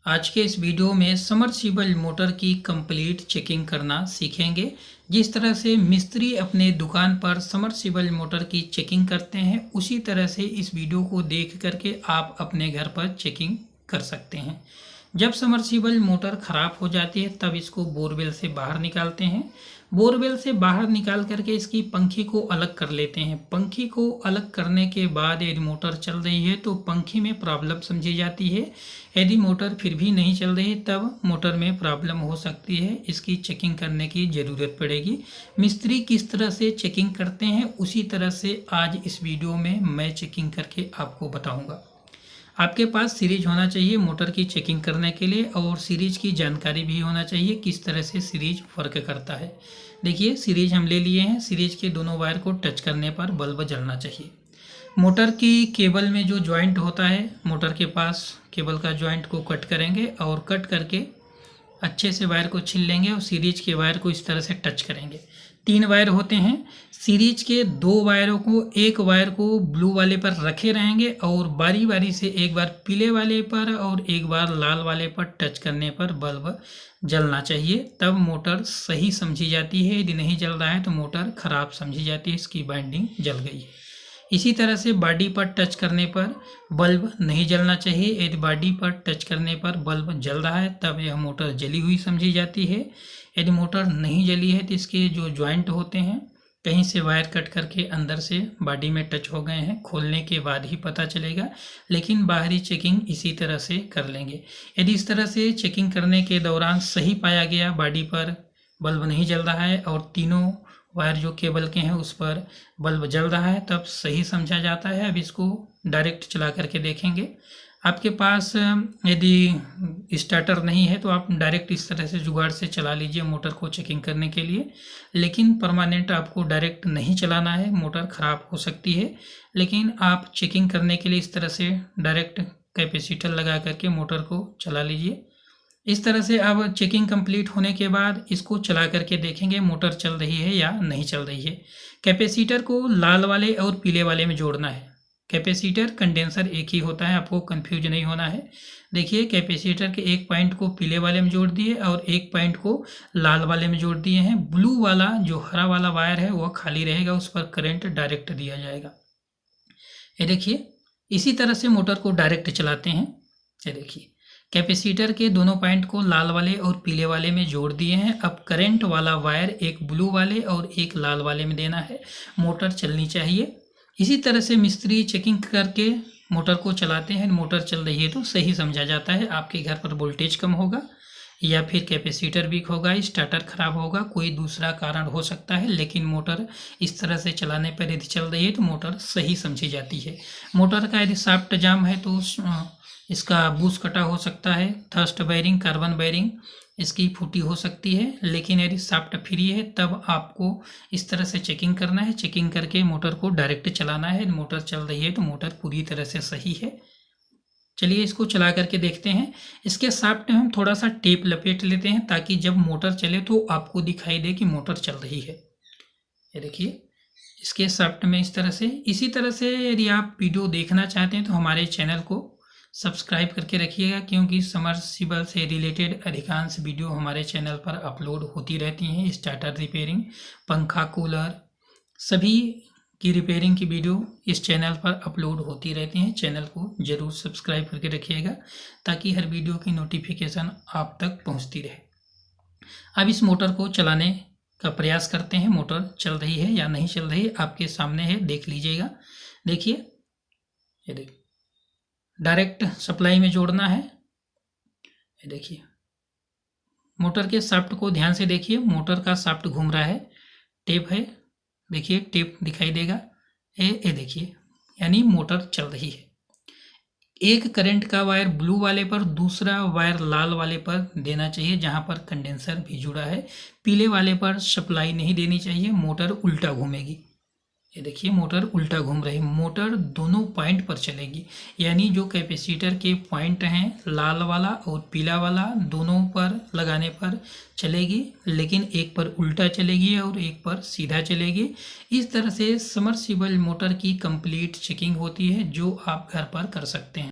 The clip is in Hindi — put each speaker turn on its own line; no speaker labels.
आज के इस वीडियो में समरसीबल मोटर की कंप्लीट चेकिंग करना सीखेंगे। जिस तरह से मिस्त्री अपने दुकान पर समरसीबल मोटर की चेकिंग करते हैं, उसी तरह से इस वीडियो को देख करके आप अपने घर पर चेकिंग कर सकते हैं। जब समरसीबल मोटर ख़राब हो जाती है तब इसको बोरवेल से बाहर निकालते हैं। बोरवेल से बाहर निकाल करके इसकी पंखी को अलग कर लेते हैं। पंखी को अलग करने के बाद यदि मोटर चल रही है तो पंखी में प्रॉब्लम समझी जाती है। यदि मोटर फिर भी नहीं चल रही तब मोटर में प्रॉब्लम हो सकती है, इसकी चेकिंग करने की ज़रूरत पड़ेगी। मिस्त्री किस तरह से चेकिंग करते हैं उसी तरह से आज इस वीडियो में मैं चेकिंग करके आपको बताऊँगा। आपके पास सीरीज होना चाहिए मोटर की चेकिंग करने के लिए, और सीरीज की जानकारी भी होना चाहिए किस तरह से सीरीज वर्क करता है। देखिए, सीरीज हम ले लिए हैं। सीरीज के दोनों वायर को टच करने पर बल्ब जलना चाहिए। मोटर की केबल में जो जॉइंट होता है, मोटर के पास केबल का जॉइंट को कट करेंगे और कट करके अच्छे से वायर को छील लेंगे और सीरीज के वायर को इस तरह से टच करेंगे। 3 वायर होते हैं। सीरीज के 2 वायरों को, एक वायर को ब्लू वाले पर रखे रहेंगे और बारी बारी से एक बार पीले वाले पर और एक बार लाल वाले पर टच करने पर बल्ब जलना चाहिए, तब मोटर सही समझी जाती है। यदि नहीं जल रहा है तो मोटर ख़राब समझी जाती है, इसकी वाइंडिंग जल गई है। इसी तरह से बॉडी पर टच करने पर बल्ब नहीं जलना चाहिए। यदि बॉडी पर टच करने पर बल्ब जल रहा है तब यह मोटर जली हुई समझी जाती है। यदि मोटर नहीं जली है तो इसके जो जॉइंट होते हैं, कहीं से वायर कट करके अंदर से बॉडी में टच हो गए हैं, खोलने के बाद ही पता चलेगा, लेकिन बाहरी चेकिंग इसी तरह से कर लेंगे। यदि इस तरह से चेकिंग करने के दौरान सही पाया गया, बॉडी पर बल्ब नहीं जल रहा है और तीनों वायर जो केबल के हैं उस पर बल्ब जल रहा है, तब सही समझा जाता है। अब इसको डायरेक्ट चला करके देखेंगे। आपके पास यदि स्टार्टर नहीं है तो आप डायरेक्ट इस तरह से जुगाड़ से चला लीजिए मोटर को चेकिंग करने के लिए, लेकिन परमानेंट आपको डायरेक्ट नहीं चलाना है, मोटर ख़राब हो सकती है। लेकिन आप चेकिंग करने के लिए इस तरह से डायरेक्ट कैपेसिटर लगा करके मोटर को चला लीजिए। इस तरह से अब चेकिंग कंप्लीट होने के बाद इसको चला करके देखेंगे मोटर चल रही है या नहीं चल रही है। कैपेसिटर को लाल वाले और पीले वाले में जोड़ना है। कैपेसिटर कंडेंसर एक ही होता है, आपको कंफ्यूज नहीं होना है। देखिए, कैपेसिटर के एक पॉइंट को पीले वाले में जोड़ दिए और एक पॉइंट को लाल वाले में जोड़ दिए हैं। ब्लू वाला जो हरा वाला वायर है वह खाली रहेगा, उस पर करंट डायरेक्ट दिया जाएगा। ये देखिए, इसी तरह से मोटर को डायरेक्ट चलाते हैं। ये देखिए, कैपेसिटर के दोनों पॉइंट को लाल वाले और पीले वाले में जोड़ दिए हैं। अब करंट वाला वायर एक ब्लू वाले और एक लाल वाले में देना है, मोटर चलनी चाहिए। इसी तरह से मिस्त्री चेकिंग करके मोटर को चलाते हैं। मोटर चल रही है तो सही समझा जाता है। आपके घर पर वोल्टेज कम होगा या फिर कैपेसिटर वीक होगा, स्टार्टर खराब होगा, कोई दूसरा कारण हो सकता है, लेकिन मोटर इस तरह से चलाने पर यदि चल रही है तो मोटर सही समझी जाती है। मोटर का यदि शाफ्ट जाम है तो इसका बूस कटा हो सकता है, थर्स्ट बेयरिंग, कार्बन बेयरिंग इसकी फूटी हो सकती है। लेकिन यदि शाफ्ट फ्री है तब आपको इस तरह से चेकिंग करना है। चेकिंग करके मोटर को डायरेक्ट चलाना है। मोटर चल रही है तो मोटर पूरी तरह से सही है। चलिए इसको चला करके देखते हैं। इसके शाफ्ट में हम थोड़ा सा टेप लपेट लेते हैं ताकि जब मोटर चले तो आपको दिखाई दे कि मोटर चल रही है। ये देखिए, इसके शाफ्ट में इस तरह से। इसी तरह से यदि आप वीडियो देखना चाहते हैं तो हमारे चैनल को सब्सक्राइब करके रखिएगा, क्योंकि समरसीबल से रिलेटेड अधिकांश वीडियो हमारे चैनल पर अपलोड होती रहती हैं। स्टार्टर रिपेयरिंग, पंखा, कूलर सभी की रिपेयरिंग की वीडियो इस चैनल पर अपलोड होती रहती हैं। चैनल को ज़रूर सब्सक्राइब करके रखिएगा ताकि हर वीडियो की नोटिफिकेशन आप तक पहुंचती रहे। अब इस मोटर को चलाने का प्रयास करते हैं। मोटर चल रही है या नहीं चल रही है, आपके सामने है, देख लीजिएगा। देखिए, ये देखिए, डायरेक्ट सप्लाई में जोड़ना है। ये देखिए, मोटर के शाफ्ट को ध्यान से देखिए, मोटर का शाफ्ट घूम रहा है, टेप है, देखिए टेप दिखाई देगा। ये देखिए, यानी मोटर चल रही है। एक करंट का वायर ब्लू वाले पर, दूसरा वायर लाल वाले पर देना चाहिए जहां पर कंडेंसर भी जुड़ा है। पीले वाले पर सप्लाई नहीं देनी चाहिए, मोटर उल्टा घूमेगी। ये देखिए, मोटर उल्टा घूम रही। मोटर दोनों पॉइंट पर चलेगी, यानी जो कैपेसिटर के पॉइंट हैं लाल वाला और पीला वाला, दोनों पर लगाने पर चलेगी, लेकिन एक पर उल्टा चलेगी और एक पर सीधा चलेगी। इस तरह से समरसीबल मोटर की कंप्लीट चेकिंग होती है, जो आप घर पर कर सकते हैं।